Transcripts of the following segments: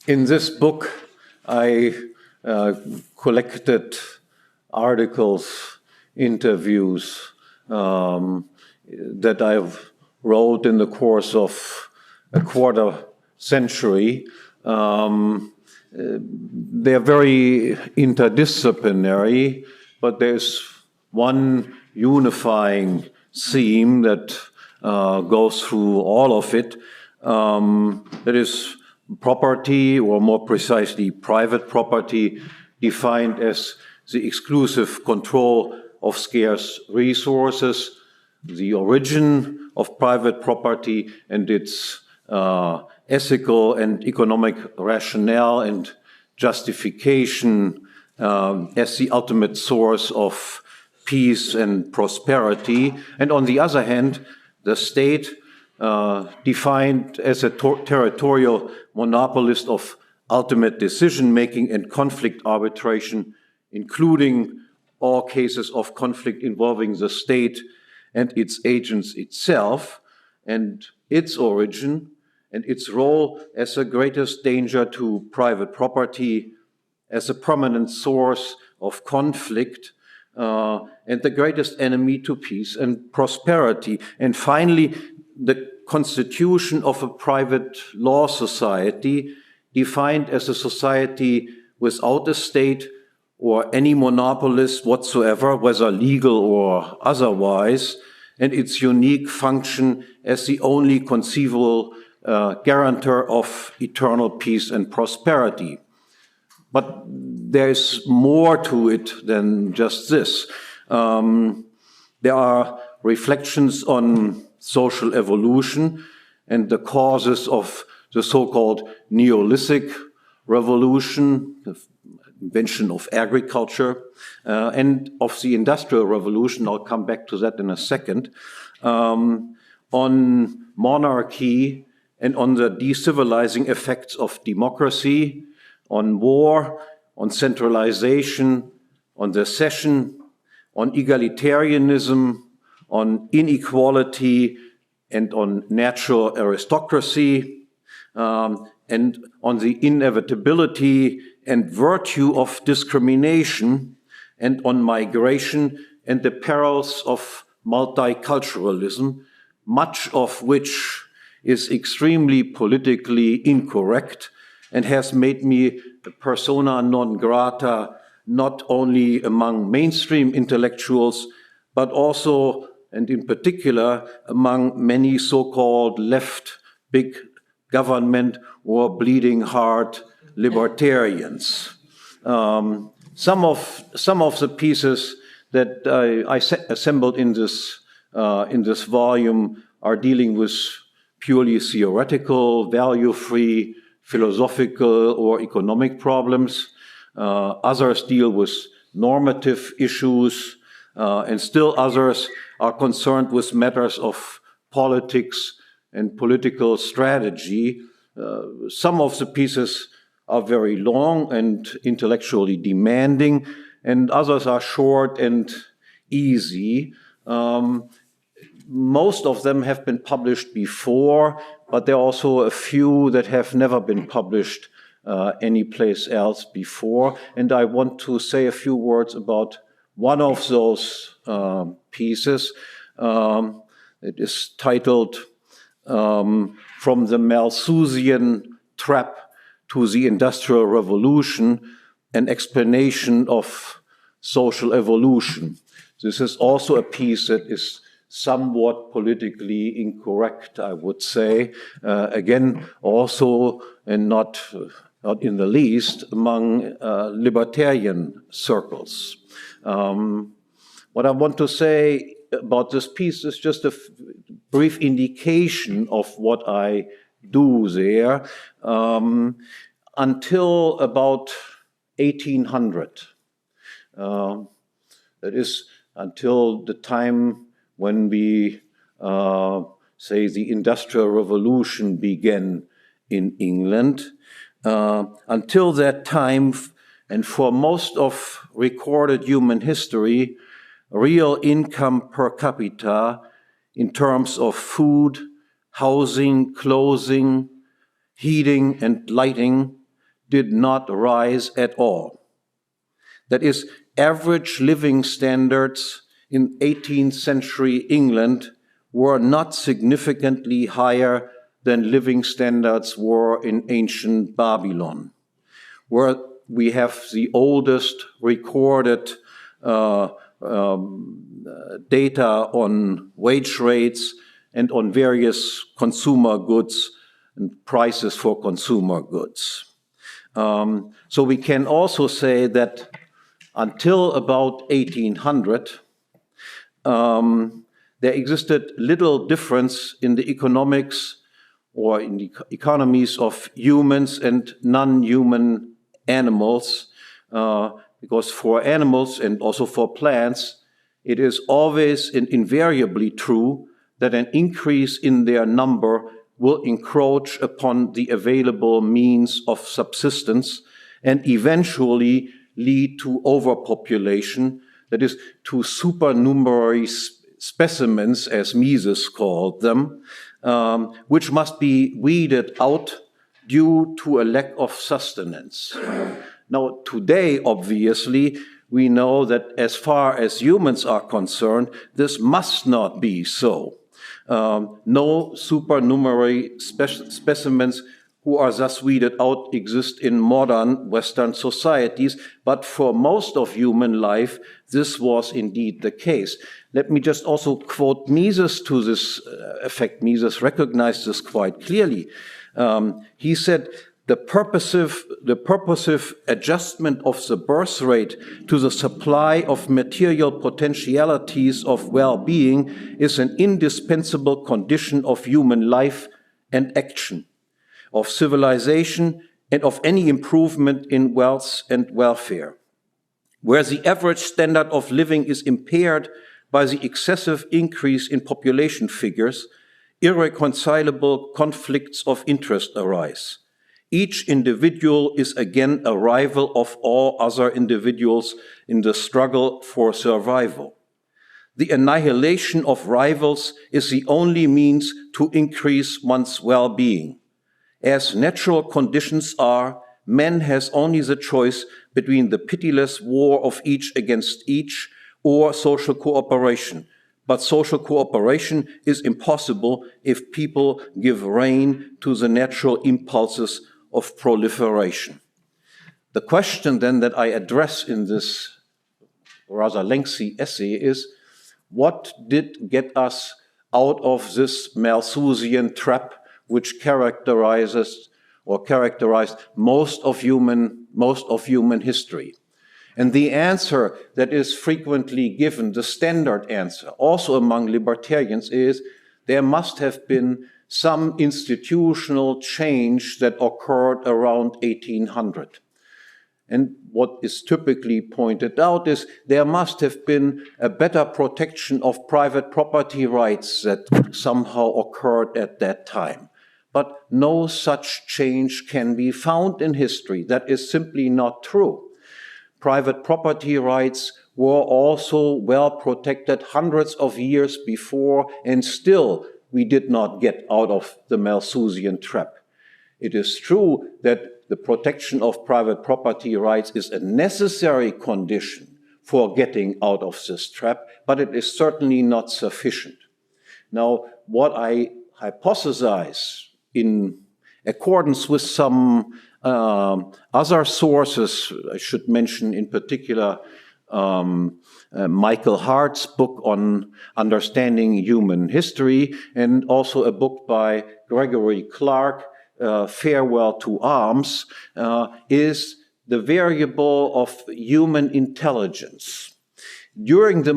In this book, I collected articles, interviews that I've wrote in the course of a quarter century. They're very interdisciplinary, but there's one unifying theme that goes through all of it. That is property, or more precisely, private property, defined as the exclusive control of scarce resources, the origin of private property and its ethical and economic rationale and justification as the ultimate source of peace and prosperity. And on the other hand, the state defined as a territorial monopolist of ultimate decision-making and conflict arbitration, including all cases of conflict involving the state and its agents itself, and its origin and its role as the greatest danger to private property, as a prominent source of conflict, and the greatest enemy to peace and prosperity. And finally, the constitution of a private law society, defined as a society without a state or any monopolist whatsoever, whether legal or otherwise, and its unique function as the only conceivable guarantor of eternal peace and prosperity. But there's more to it than just this. There are reflections on social evolution and the causes of the so-called Neolithic revolution, the invention of agriculture, and of the Industrial Revolution. I'll come back to that in a second. On monarchy and on the decivilizing effects of democracy, on war, on centralization, on secession, on egalitarianism, on inequality, and on natural aristocracy, and on the inevitability and virtue of discrimination, and on migration and the perils of multiculturalism, much of which is extremely politically incorrect and has made me a persona non grata, not only among mainstream intellectuals, but also, and in particular, among many so-called left big government or bleeding heart libertarians. Some of the pieces that I assembled in this volume are dealing with purely theoretical, value-free, philosophical or economic problems. Others deal with normative issues, and still others are concerned with matters of politics and political strategy. Some of the pieces are very long and intellectually demanding, and others are short and easy. Most of them have been published before, but there are also a few that have never been published anyplace else before. And I want to say a few words about one of those pieces. It is titled From the Malthusian Trap to the Industrial Revolution, an Explanation of Social Evolution. This is also a piece that is somewhat politically incorrect, I would say. Again, also, and not in the least, among libertarian circles. What I want to say about this piece is just a brief indication of what I do there. Until about 1800, that is, until the time when we say the Industrial Revolution began in England. Until that time, and for most of recorded human history, real income per capita in terms of food, housing, clothing, heating, and lighting did not rise at all. That is, average living standards in 18th century England were not significantly higher than living standards were in ancient Babylon, where we have the oldest recorded data on wage rates and on various consumer goods and prices for consumer goods. So we can also say that until about 1800, there existed little difference in the economics or in the economies of humans and non-human animals, because for animals and also for plants, it is always and invariably true that an increase in their number will encroach upon the available means of subsistence and eventually lead to overpopulation, that is, to supernumerary specimens, as Mises called them, which must be weeded out due to a lack of sustenance. Now, today, obviously, we know that as far as humans are concerned, this must not be so. No supernumerary specimens who are thus weeded out exist in modern Western societies, but for most of human life, this was indeed the case. Let me just also quote Mises to this effect. Mises recognized this quite clearly. He said, the purposive adjustment of the birth rate to the supply of material potentialities of well-being is an indispensable condition of human life and action, of civilization, and of any improvement in wealth and welfare. Where the average standard of living is impaired by the excessive increase in population figures, irreconcilable conflicts of interest arise. Each individual is again a rival of all other individuals in the struggle for survival. The annihilation of rivals is the only means to increase one's well-being. As natural conditions are, man has only the choice between the pitiless war of each against each or social cooperation. But social cooperation is impossible if people give rein to the natural impulses of proliferation. The question then that I address in this rather lengthy essay is, what did get us out of this Malthusian trap which characterized most of human history? And the answer that is frequently given, the standard answer, also among libertarians, is there must have been some institutional change that occurred around 1800. And what is typically pointed out is there must have been a better protection of private property rights that somehow occurred at that time. But no such change can be found in history. That is simply not true. Private property rights were also well protected hundreds of years before, and still we did not get out of the Malthusian trap. It is true that the protection of private property rights is a necessary condition for getting out of this trap, but it is certainly not sufficient. Now, what I hypothesize in accordance with some other sources, I should mention in particular Michael Hart's book on understanding human history, and also a book by Gregory Clark, Farewell to Arms, is the variable of human intelligence. During the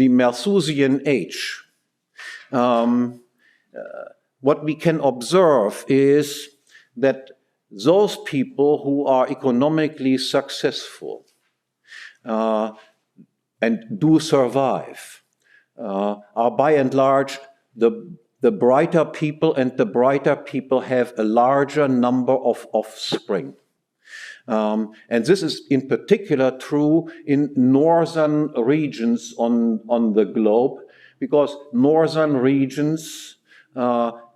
Malthusian age, what we can observe is that those people who are economically successful and do survive are by and large the brighter people, and the brighter people have a larger number of offspring. And this is in particular true in northern regions on the globe, because northern regions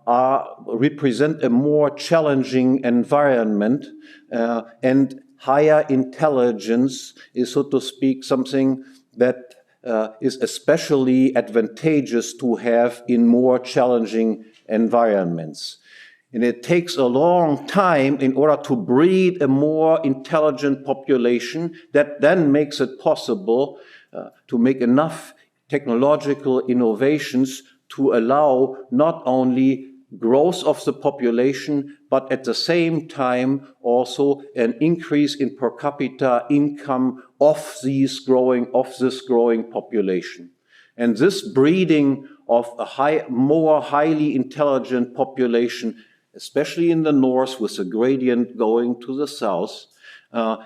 represent a more challenging environment, and higher intelligence is, so to speak, something that is especially advantageous to have in more challenging environments. And it takes a long time in order to breed a more intelligent population that then makes it possible to make enough technological innovations to allow not only growth of the population, but at the same time also an increase in per capita income of this growing population. And this breeding of a more highly intelligent population, especially in the north with the gradient going to the south,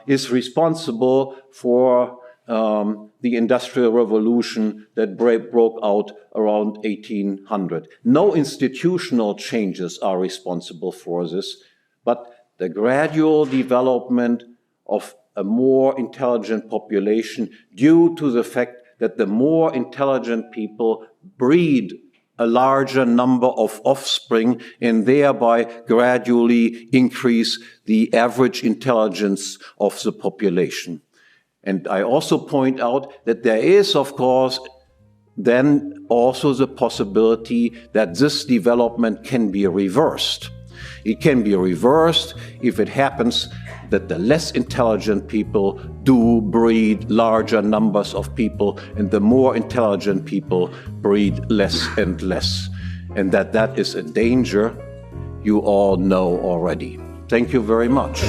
is responsible for the Industrial Revolution that broke out around 1800. No institutional changes are responsible for this, but the gradual development of a more intelligent population due to the fact that the more intelligent people breed a larger number of offspring and thereby gradually increase the average intelligence of the population. And I also point out that there is, of course, then also the possibility that this development can be reversed. It can be reversed if it happens that the less intelligent people do breed larger numbers of people, and the more intelligent people breed less and less. And that is a danger you all know already. Thank you very much.